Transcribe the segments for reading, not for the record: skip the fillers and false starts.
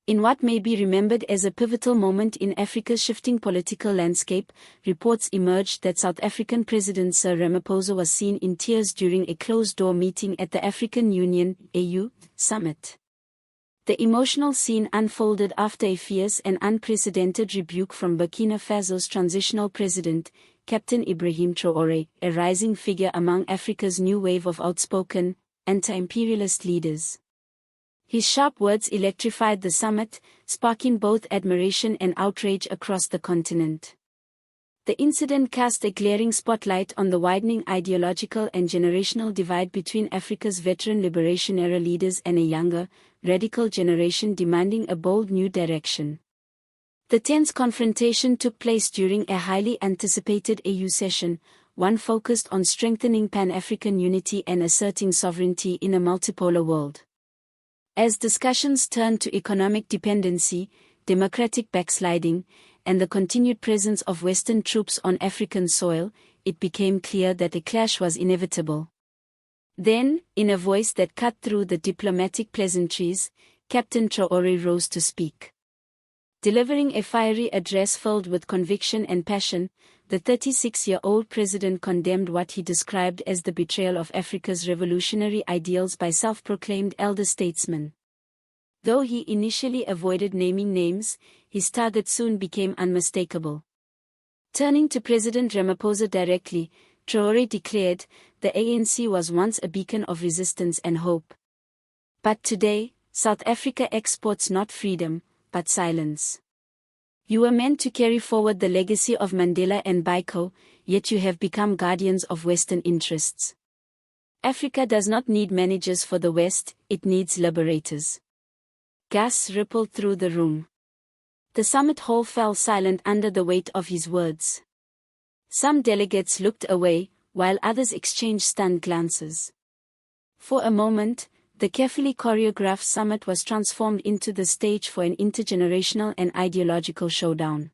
In what may be remembered as a pivotal moment in Africa's shifting political landscape, reports emerged that South African President Cyril Ramaphosa was seen in tears during a closed-door meeting at the African Union (AU) summit. The emotional scene unfolded after a fierce and unprecedented rebuke from Burkina Faso's transitional president, Captain Ibrahim Traoré, a rising figure among Africa's new wave of outspoken, anti-imperialist leaders. His sharp words electrified the summit, sparking both admiration and outrage across the continent. The incident cast a glaring spotlight on the widening ideological and generational divide between Africa's veteran liberation-era leaders and a younger, radical generation demanding a bold new direction. The tense confrontation took place during a highly anticipated AU session, one focused on strengthening Pan-African unity and asserting sovereignty in a multipolar world. As discussions turned to economic dependency, democratic backsliding, and the continued presence of Western troops on African soil, it became clear that a clash was inevitable. Then, in a voice that cut through the diplomatic pleasantries, Captain Traore rose to speak. Delivering a fiery address filled with conviction and passion, the 36-year-old president condemned what he described as the betrayal of Africa's revolutionary ideals by self-proclaimed elder statesmen. Though he initially avoided naming names, his target soon became unmistakable. Turning to President Ramaphosa directly, Traore declared, "The ANC was once a beacon of resistance and hope. But today, South Africa exports not freedom, but silence. You were meant to carry forward the legacy of Mandela and Biko, yet you have become guardians of Western interests. Africa does not need managers for the West, it needs liberators." Gasps rippled through the room. The summit hall fell silent under the weight of his words. Some delegates looked away, while others exchanged stunned glances. For a moment, the carefully choreographed summit was transformed into the stage for an intergenerational and ideological showdown.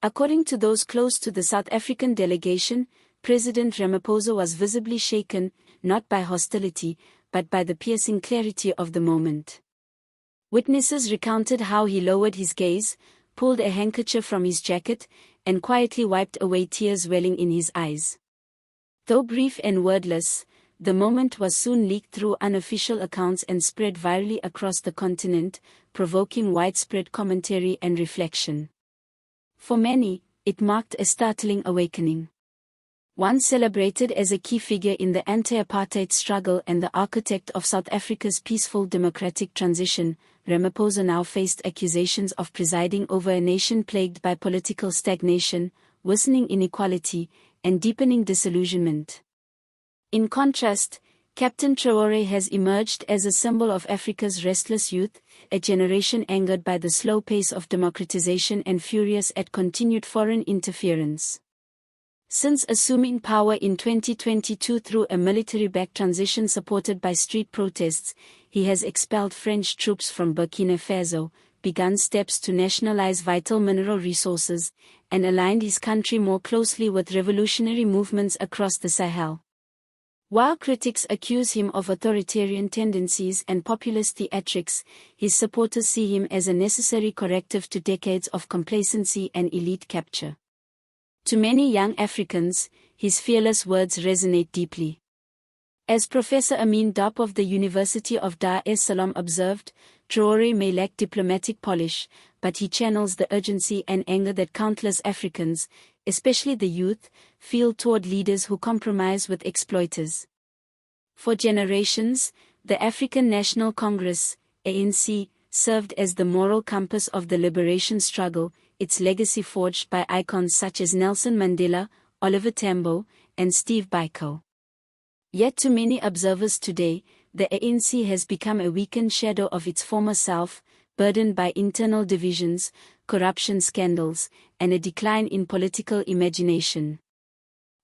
According to those close to the South African delegation, President Ramaphosa was visibly shaken, not by hostility, but by the piercing clarity of the moment. Witnesses recounted how he lowered his gaze, pulled a handkerchief from his jacket, and quietly wiped away tears welling in his eyes. Though brief and wordless, the moment was soon leaked through unofficial accounts and spread virally across the continent, provoking widespread commentary and reflection. For many, it marked a startling awakening. Once celebrated as a key figure in the anti-apartheid struggle and the architect of South Africa's peaceful democratic transition, Ramaphosa now faced accusations of presiding over a nation plagued by political stagnation, worsening inequality, and deepening disillusionment. In contrast, Captain Traore has emerged as a symbol of Africa's restless youth, a generation angered by the slow pace of democratization and furious at continued foreign interference. Since assuming power in 2022 through a military-backed transition supported by street protests, he has expelled French troops from Burkina Faso, begun steps to nationalize vital mineral resources, and aligned his country more closely with revolutionary movements across the Sahel. While critics accuse him of authoritarian tendencies and populist theatrics, his supporters see him as a necessary corrective to decades of complacency and elite capture. To many young Africans, his fearless words resonate deeply. As Professor Amin Diop of the University of Dar es Salaam observed, Traore may lack diplomatic polish, but he channels the urgency and anger that countless Africans, especially the youth, feel toward leaders who compromise with exploiters. For generations, the African National Congress, ANC, served as the moral compass of the liberation struggle, its legacy forged by icons such as Nelson Mandela, Oliver Tambo, and Steve Biko. Yet to many observers today, the ANC has become a weakened shadow of its former self, burdened by internal divisions, corruption scandals, and a decline in political imagination.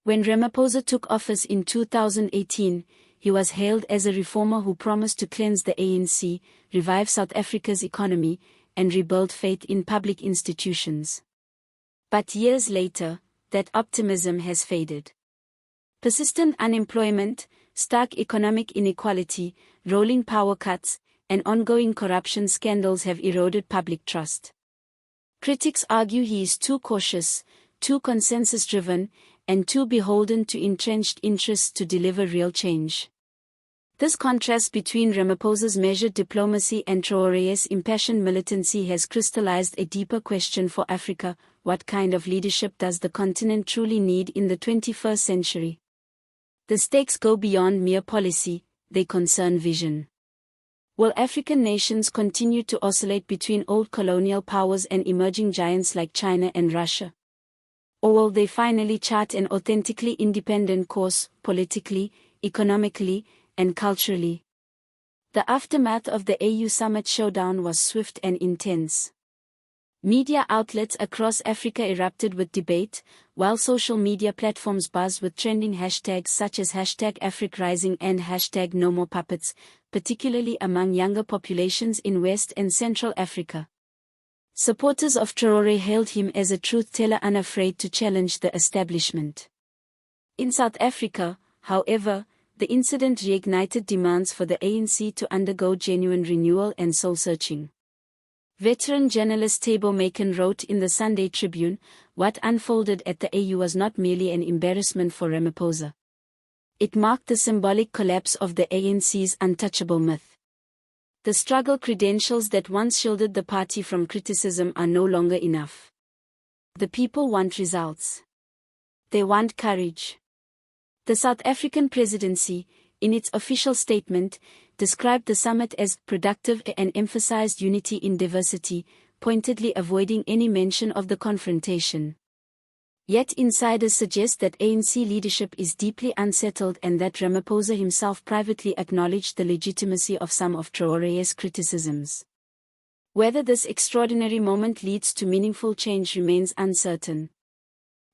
When Ramaphosa took office in 2018, he was hailed as a reformer who promised to cleanse the ANC, revive South Africa's economy, and rebuild faith in public institutions. But years later, that optimism has faded. Persistent unemployment, stark economic inequality, rolling power cuts, and ongoing corruption scandals have eroded public trust. Critics argue he is too cautious, too consensus-driven, and too beholden to entrenched interests to deliver real change. This contrast between Ramaphosa's measured diplomacy and Traore's impassioned militancy has crystallized a deeper question for Africa: what kind of leadership does the continent truly need in the 21st century? The stakes go beyond mere policy, they concern vision. Will African nations continue to oscillate between old colonial powers and emerging giants like China and Russia? Or will they finally chart an authentically independent course, politically, economically, and culturally? The aftermath of the AU summit showdown was swift and intense. Media outlets across Africa erupted with debate, while social media platforms buzzed with trending hashtags such as #AfricRising and #NoMorePuppets, particularly among younger populations in West and Central Africa. Supporters of Traore hailed him as a truth-teller unafraid to challenge the establishment. In South Africa, however, the incident reignited demands for the ANC to undergo genuine renewal and soul-searching. Veteran journalist Thabo Macon wrote in the Sunday Tribune, "What unfolded at the AU was not merely an embarrassment for Ramaphosa. It marked the symbolic collapse of the ANC's untouchable myth. The struggle credentials that once shielded the party from criticism are no longer enough. The people want results. They want courage." The South African presidency, in its official statement, described the summit as productive and emphasized unity in diversity, pointedly avoiding any mention of the confrontation. Yet insiders suggest that ANC leadership is deeply unsettled and that Ramaphosa himself privately acknowledged the legitimacy of some of Traore's criticisms. Whether this extraordinary moment leads to meaningful change remains uncertain.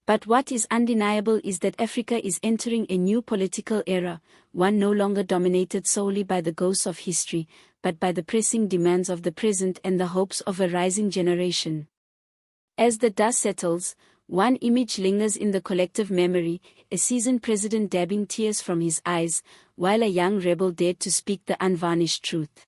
But what is undeniable is that Africa is entering a new political era, one no longer dominated solely by the ghosts of history, but by the pressing demands of the present and the hopes of a rising generation. As the dust settles, one image lingers in the collective memory: a seasoned president dabbing tears from his eyes, while a young rebel dared to speak the unvarnished truth.